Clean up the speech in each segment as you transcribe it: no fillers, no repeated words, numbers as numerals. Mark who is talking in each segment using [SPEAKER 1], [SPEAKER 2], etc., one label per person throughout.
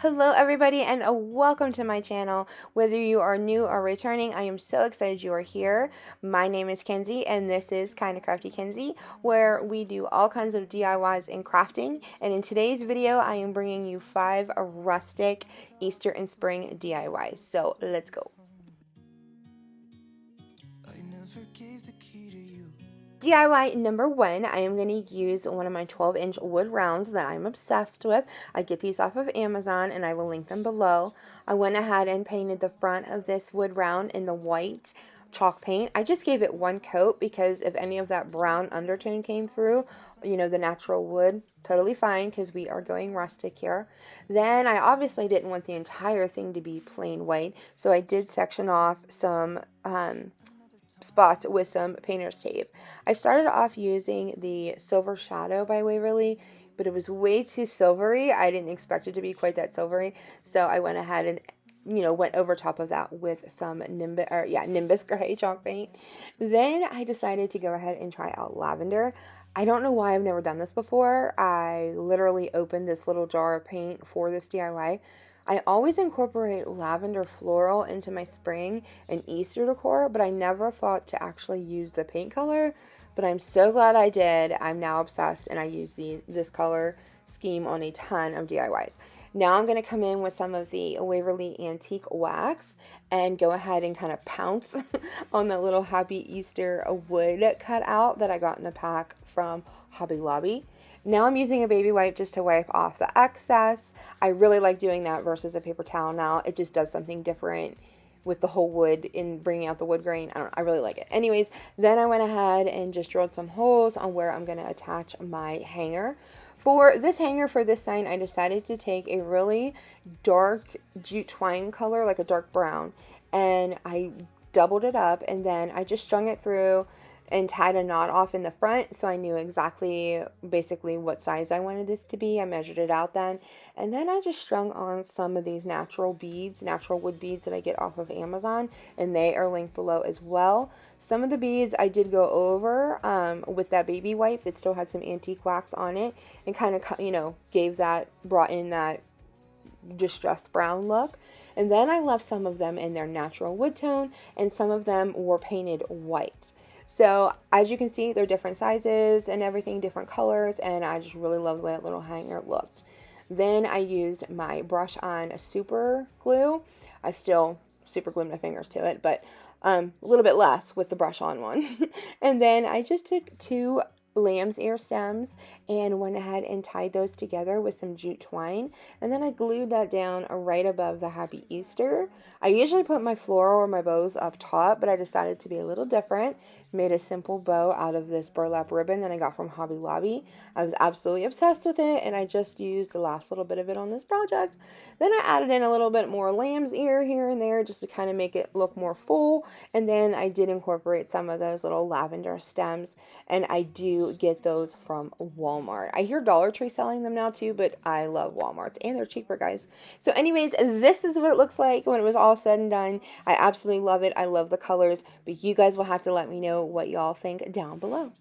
[SPEAKER 1] Hello everybody and welcome to my channel. Whether you are new or returning, I am so excited you are here. My name is Kenzie and this is Kinda Crafty Kenzie, where we do all kinds of DIYs in crafting. And in today's video, I am bringing you 5 rustic Easter and spring DIYs. So let's go. DIY number 1, I am going to use one of my 12-inch wood rounds that I'm obsessed with. I get these off of Amazon and I will link them below. I went ahead and painted the front of this wood round in the white chalk paint. I just gave it one coat because if any of that brown undertone came through, you know, the natural wood, totally fine because we are going rustic here. Then I obviously didn't want the entire thing to be plain white, so I did section off some spots with some painter's tape. I started off using the Silver Shadow by Waverly, but it was way too silvery. I didn't expect it to be quite that silvery, so I went ahead and went over top of that with some Nimbus gray chalk paint. Then I decided to go ahead and try out lavender. I don't know why I've never done this before. I literally opened this little jar of paint for this DIY. I always incorporate lavender floral into my spring and Easter decor, but I never thought to actually use the paint color, but I'm so glad I did. I'm now obsessed and I use this color scheme on a ton of DIYs. Now I'm going to come in with some of the Waverly Antique Wax and go ahead and kind of pounce on the little Happy Easter wood cutout that I got in a pack from Hobby Lobby. Now I'm using a baby wipe just to wipe off the excess. I really like doing that versus a paper towel now. It just does something different with the whole wood in bringing out the wood grain. I really like it. Anyways, then I went ahead and just drilled some holes on where I'm going to attach my hanger. For this hanger for this sign, I decided to take a really dark jute twine color, like a dark brown, and I doubled it up, and then I just strung it through and tied a knot off in the front so I knew exactly basically what size I wanted this to be. I measured it out then, and then I just strung on some of these natural beads, natural wood beads that I get off of Amazon, and they are linked below as well. Some of the beads I did go over with that baby wipe that still had some antique wax on it, and kind of brought in that distressed brown look. And then I left some of them in their natural wood tone, and some of them were painted white. So as you can see, they're different sizes and everything, different colors, and I just really love the way that little hanger looked. Then I used my brush on super glue. I still super glued my fingers to it, but a little bit less with the brush on one. And then I just took 2 lamb's ear stems and went ahead and tied those together with some jute twine, and then I glued that down right above the Happy Easter. I usually put my floral or my bows up top, but I decided to be a little different. Made a simple bow out of this burlap ribbon that I got from Hobby Lobby. I was absolutely obsessed with it, and I just used the last little bit of it on this project. Then I added in a little bit more lamb's ear here and there just to kind of make it look more full, and then I did incorporate some of those little lavender stems, and I do get those from Walmart. I hear Dollar Tree selling them now too, but I love Walmart's, and they're cheaper, guys. So anyways, this is what it looks like when it was all said and done. I absolutely love it. I love the colors, but you guys will have to let me know what y'all think down below.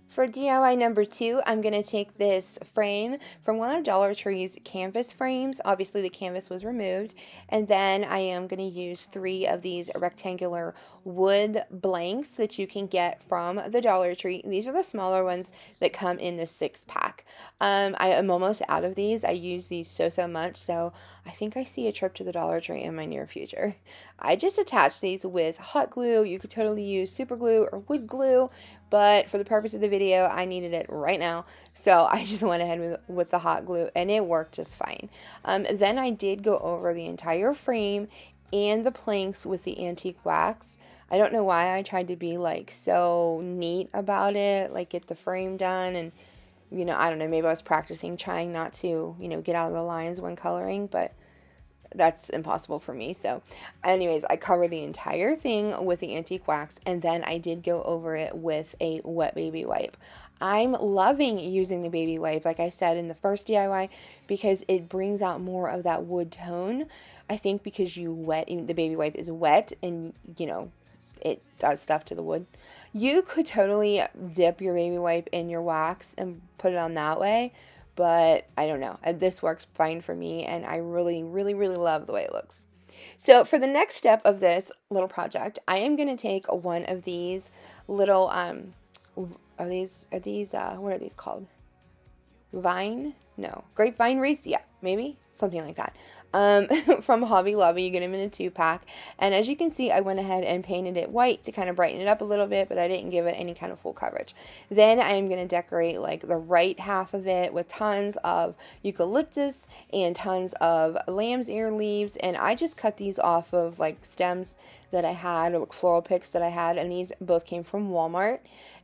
[SPEAKER 1] For DIY number 2, I'm going to take this frame from one of Dollar Tree's canvas frames. Obviously the canvas was removed, and then I am going to use 3 of these rectangular wood blanks that you can get from the Dollar Tree. These are the smaller ones that come in the 6-pack. I am almost out of these. I use these so much, so I think I see a trip to the Dollar Tree in my near future. I just attached these with hot glue. You could totally use super glue or wood glue, but for the purpose of the video, I needed it right now, so I just went ahead with the hot glue, and it worked just fine. Then I did go over the entire frame and the planks with the antique wax. I don't know why I tried to be like so neat about it, like get the frame done, and I don't know, maybe I was practicing trying not to, get out of the lines when coloring, but that's impossible for me. So anyways, I covered the entire thing with the antique wax, and then I did go over it with a wet baby wipe. I'm loving using the baby wipe, like I said in the first DIY, because it brings out more of that wood tone. I think because the baby wipe is wet, and it does stuff to the wood. You could totally dip your baby wipe in your wax and put it on that way, but I don't know. This works fine for me, and I really, really, really love the way it looks. So for the next step of this little project, I am going to take one of these little, what are these called? Vine? No. Grapevine wreaths? Yeah, maybe? Something like that. From Hobby Lobby. You get them in a 2-pack. And as you can see, I went ahead and painted it white to kind of brighten it up a little bit, but I didn't give it any kind of full coverage. Then I am going to decorate like the right half of it with tons of eucalyptus and tons of lamb's ear leaves. And I just cut these off of like stems that I had, or floral picks that I had, and these both came from Walmart.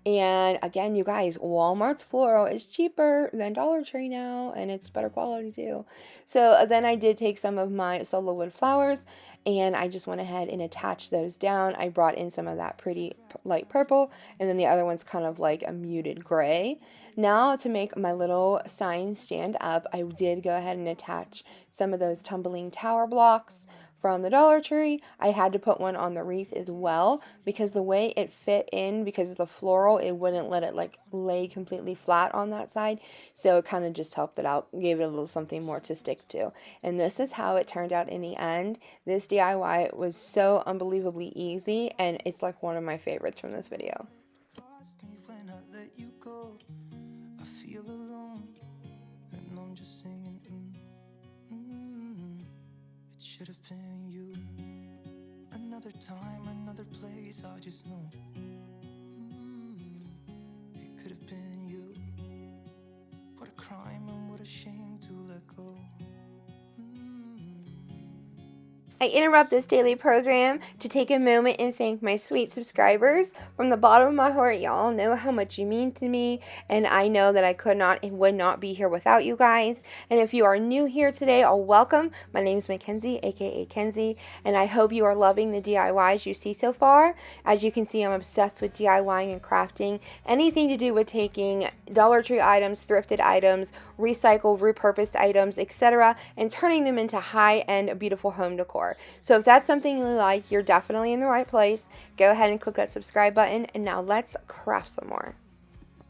[SPEAKER 1] And again, you guys, Walmart's floral is cheaper than Dollar Tree now, and it's better quality too. So then I did take some of my solo wood flowers, and I just went ahead and attached those down. I brought in some of that pretty light purple, and then the other one's kind of like a muted gray. Now to make my little sign stand up, I did go ahead and attach some of those tumbling tower blocks from the Dollar Tree. I had to put one on the wreath as well because the way it fit in, because of the floral, it wouldn't let it like lay completely flat on that side. So it kind of just helped it out, gave it a little something more to stick to. And this is how it turned out in the end. This DIY was so unbelievably easy, and it's like one of my favorites from this video.
[SPEAKER 2] Should have been you. Another time, another place, I just know. It could have been you. What a crime and what a shame to let go.
[SPEAKER 1] I interrupt this daily program to take a moment and thank my sweet subscribers. From the bottom of my heart, y'all know how much you mean to me, and I know that I could not and would not be here without you guys. And if you are new here today, I'll welcome. My name is Kenzie, aka Kenzie, and I hope you are loving the DIYs you see so far. As you can see, I'm obsessed with DIYing and crafting. Anything to do with taking Dollar Tree items, thrifted items, recycled, repurposed items, etc., and turning them into high-end, beautiful home decor. So if that's something you like, you're definitely in the right place. Go ahead and click that subscribe button, and now let's craft some more.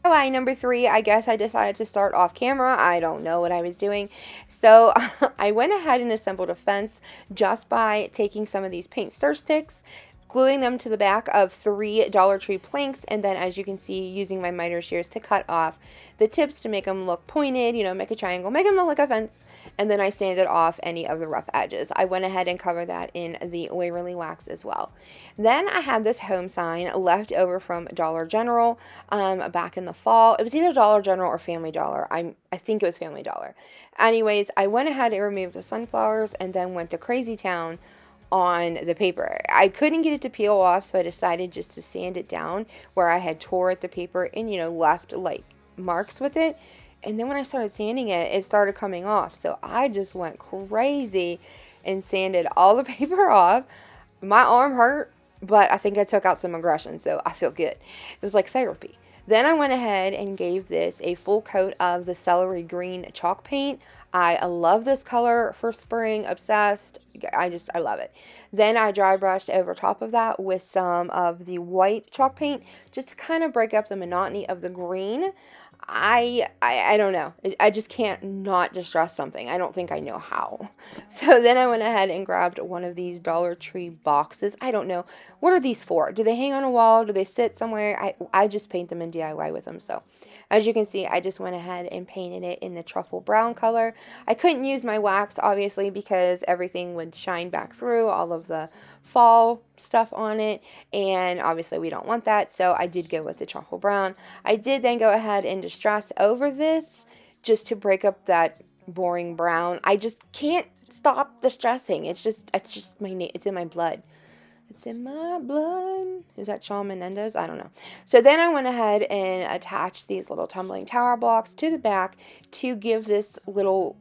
[SPEAKER 1] DIY number 3, I guess I decided to start off camera. I don't know what I was doing. So I went ahead and assembled a fence just by taking some of these paint stir sticks, gluing them to the back of 3 Dollar Tree planks, and then as you can see, using my miter shears to cut off the tips to make them look pointed, make a triangle, make them look like a fence, and then I sanded off any of the rough edges. I went ahead and covered that in the Waverly wax as well. Then I had this home sign left over from Dollar General back in the fall. It was either Dollar General or Family Dollar. I think it was Family Dollar. Anyways, I went ahead and removed the sunflowers and then went to Crazy Town on the paper. I couldn't get it to peel off, so I decided just to sand it down where I had tore at the paper and left like marks with it. And then when I started sanding it, it started coming off. So I just went crazy and sanded all the paper off. My arm hurt, but I think I took out some aggression, so I feel good. It was like therapy. Then I went ahead and gave this a full coat of the celery green chalk paint. I love this color for spring, obsessed. I love it. Then I dry brushed over top of that with some of the white chalk paint just to kind of break up the monotony of the green. I don't know. I just can't not distress something. I don't think I know how. So then I went ahead and grabbed one of these Dollar Tree boxes. I don't know. What are these for? Do they hang on a wall? Do they sit somewhere? I just paint them in DIY with them. So as you can see, I just went ahead and painted it in the truffle brown color. I couldn't use my wax, obviously, because everything would shine back through, all of the fall stuff on it, and obviously we don't want that, so I did go with the truffle brown. I did then go ahead and distress over this just to break up that boring brown. I just can't stop distressing. It's just it's in my blood. It's in my blood. Is that Shawn Menendez? I don't know. So then I went ahead and attached these little tumbling tower blocks to the back to give this little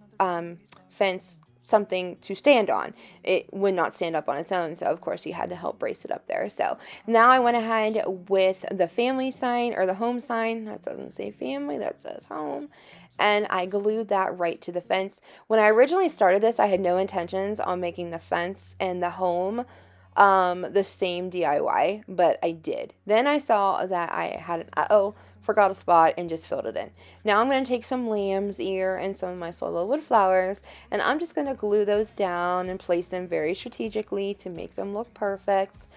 [SPEAKER 1] fence something to stand on. It would not stand up on its own, so of course you had to help brace it up there. So now I went ahead with the family sign, or the home sign. That doesn't say family, that says home. And I glued that right to the fence. When I originally started this, I had no intentions on making the fence and the home the same DIY, but I did. Then I saw that I had an forgot a spot and just filled it in. Now I'm going to take some lamb's ear and some of my solo wood flowers, and I'm just going to glue those down and place them very strategically to make them look perfect,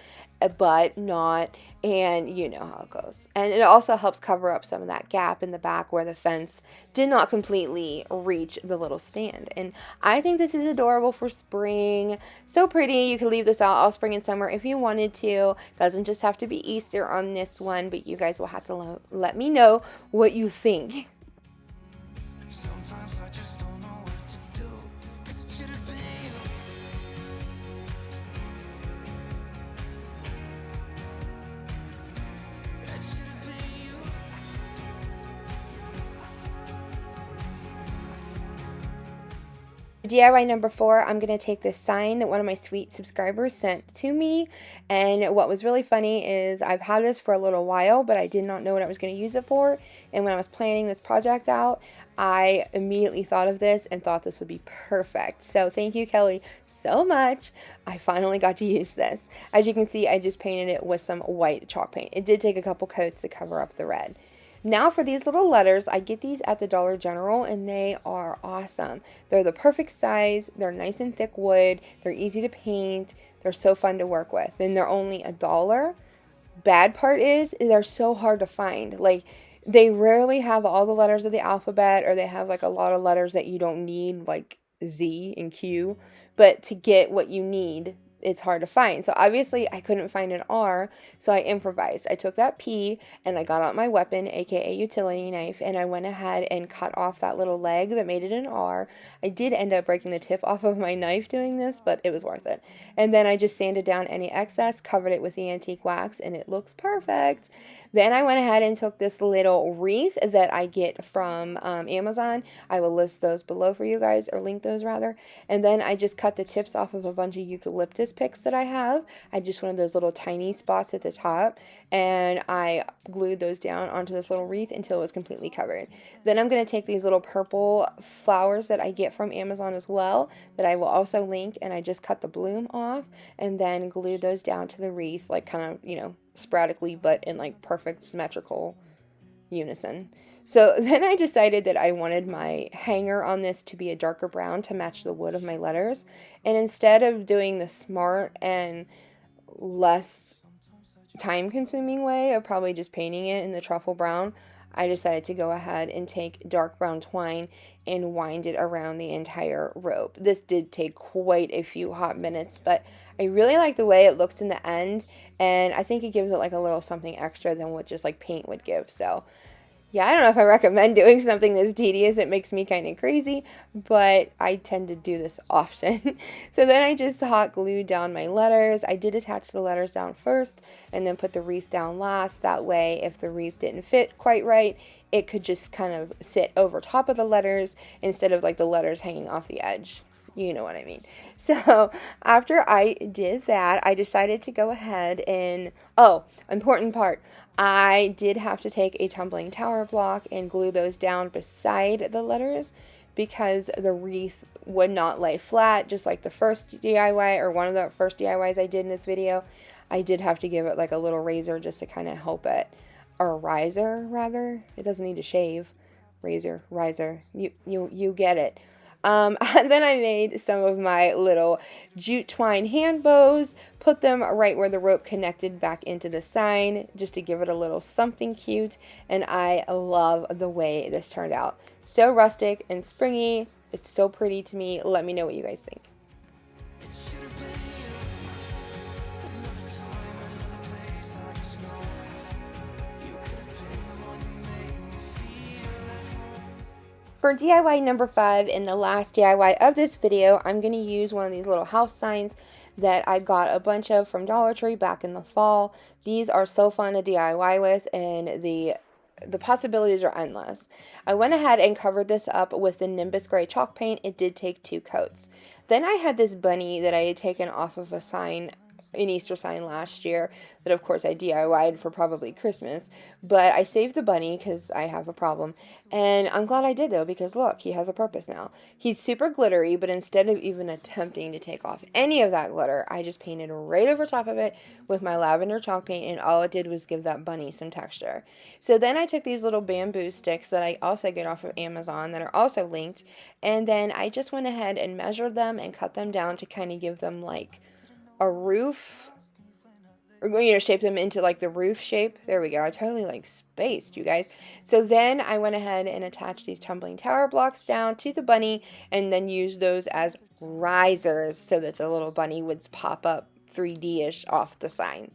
[SPEAKER 1] but not, and you know how it goes. And it also helps cover up some of that gap in the back where the fence did not completely reach the little stand. And I think this is adorable for spring. So pretty. You could leave this out all spring and summer if you wanted to. Doesn't just have to be Easter on this one, but you guys will have to let me know what you think.
[SPEAKER 2] Sometimes I just don't know what to do. 'Cause it should have been you. That should have been you.
[SPEAKER 1] DIY number 4, I'm going to take this sign that one of my sweet subscribers sent to me, and what was really funny is I've had this for a little while, but I did not know what I was going to use it for, and when I was planning this project out, I immediately thought of this and thought this would be perfect. So thank you, Kelly, so much. I finally got to use this. As you can see, I just painted it with some white chalk paint. It did take a couple coats to cover up the red. Now for these little letters, I get these at the Dollar General and they are awesome. They're the perfect size, they're nice and thick wood, they're easy to paint, they're so fun to work with, and they're only $1. Bad part is they're so hard to find. Like, they rarely have all the letters of the alphabet, or they have like a lot of letters that you don't need, like Z and Q, but to get what you need, it's hard to find. So obviously I couldn't find an R, so I improvised. I took that P and I got out my weapon, aka utility knife, and I went ahead and cut off that little leg that made it an R. I did end up breaking the tip off of my knife doing this, but it was worth it. And then I just sanded down any excess, covered it with the antique wax, and it looks perfect. Then I went ahead and took this little wreath that I get from Amazon. I will list those below for you guys, or link those rather. And then I just cut the tips off of a bunch of eucalyptus picks that I have. I just wanted those little tiny spots at the top, and I glued those down onto this little wreath until it was completely covered. Then I'm going to take these little purple flowers that I get from Amazon as well, that I will also link, and I just cut the bloom off and then glued those down to the wreath, like kind of, you know, sporadically, but in like perfect symmetrical unison. So then I decided that I wanted my hanger on this to be a darker brown to match the wood of my letters. And instead of doing the smart and less time-consuming way of probably just painting it in the truffle brown, I decided to go ahead and take dark brown twine and wind it around the entire rope. This did take quite a few hot minutes, but I really like the way it looks in the end, and I think it gives it like a little something extra than what just like paint would give. So yeah, I don't know if I recommend doing something this tedious. It makes me kind of crazy, but I tend to do this often. So then I just hot glued down my letters. I did attach the letters down first and then put the wreath down last. That way, if the wreath didn't fit quite right, it could just kind of sit over top of the letters instead of like the letters hanging off the edge. You know what I mean. So after I did that, I decided to go ahead and, oh, important part, I did have to take a tumbling tower block and glue those down beside the letters because the wreath would not lay flat, just like the first DIY, or one of the first DIYs I did in this video. I did have to give it like a little razor just to kind of help it, or a riser rather. It doesn't need to shave. Razor, riser, you get it. And then I made some of my little jute twine hand bows, put them right where the rope connected back into the sign, just to give it a little something cute, and I love the way this turned out. So rustic and springy. It's so pretty to me. Let me know what you guys think.
[SPEAKER 2] It should have been you. Another time, another place. I just know you could have been the one who made me feel at home.
[SPEAKER 1] For DIY number 5, and the last DIY of this video, I'm going to use one of these little house signs that I got a bunch of from Dollar Tree back in the fall. These are so fun to DIY with, and the possibilities are endless. I went ahead and covered this up with the Nimbus Gray chalk paint. It did take 2 coats. Then I had this bunny that I had taken off of a sign an Easter sign last year that, of course, I DIY'd for probably Christmas. But I saved the bunny because I have a problem. And I'm glad I did, though, because look, he has a purpose now. He's super glittery, but instead of even attempting to take off any of that glitter, I just painted right over top of it with my lavender chalk paint, and all it did was give that bunny some texture. So then I took these little bamboo sticks that I also get off of Amazon that are also linked, and then I just went ahead and measured them and cut them down to kind of give them like a roof, or shape them into like the roof shape. There we go. I totally like spaced, you guys. So then I went ahead and attached these tumbling tower blocks down to the bunny, and then used those as risers so that the little bunny would pop up 3D-ish off the sign.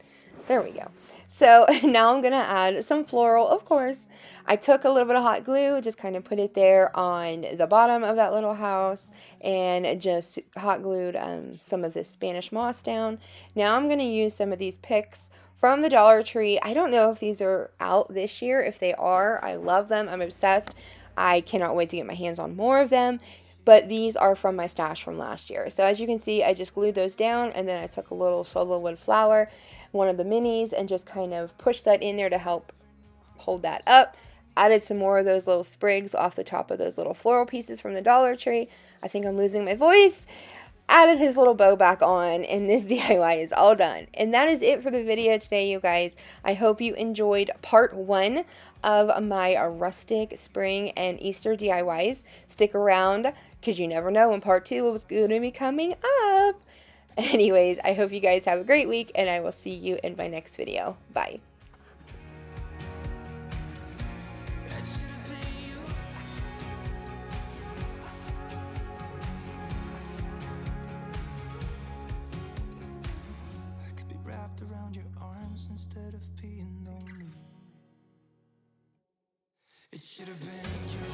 [SPEAKER 1] There we go. So now I'm going to add some floral, of course. I took a little bit of hot glue, just kind of put it there on the bottom of that little house, and just hot glued some of this Spanish moss down. Now I'm going to use some of these picks from the Dollar Tree. I don't know if these are out this year. If they are, I love them. I'm obsessed. I cannot wait to get my hands on more of them. But these are from my stash from last year. So as you can see, I just glued those down, and then I took a little solo wood flower, one of the minis, and just kind of pushed that in there to help hold that up. Added some more of those little sprigs off the top of those little floral pieces from the Dollar Tree. I think I'm losing my voice. Added his little bow back on, and this DIY is all done. And that is it for the video today, you guys. I hope you enjoyed part 1 of my rustic spring and Easter DIYs. Stick around, because you never know when part 2 is going to be coming up. Anyways, I hope you guys have a great week, and I will see you in my next video. Bye.
[SPEAKER 2] Instead of being lonely, it should have been you.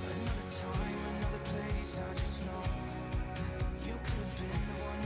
[SPEAKER 2] Another time, another place, I just know you could have been the one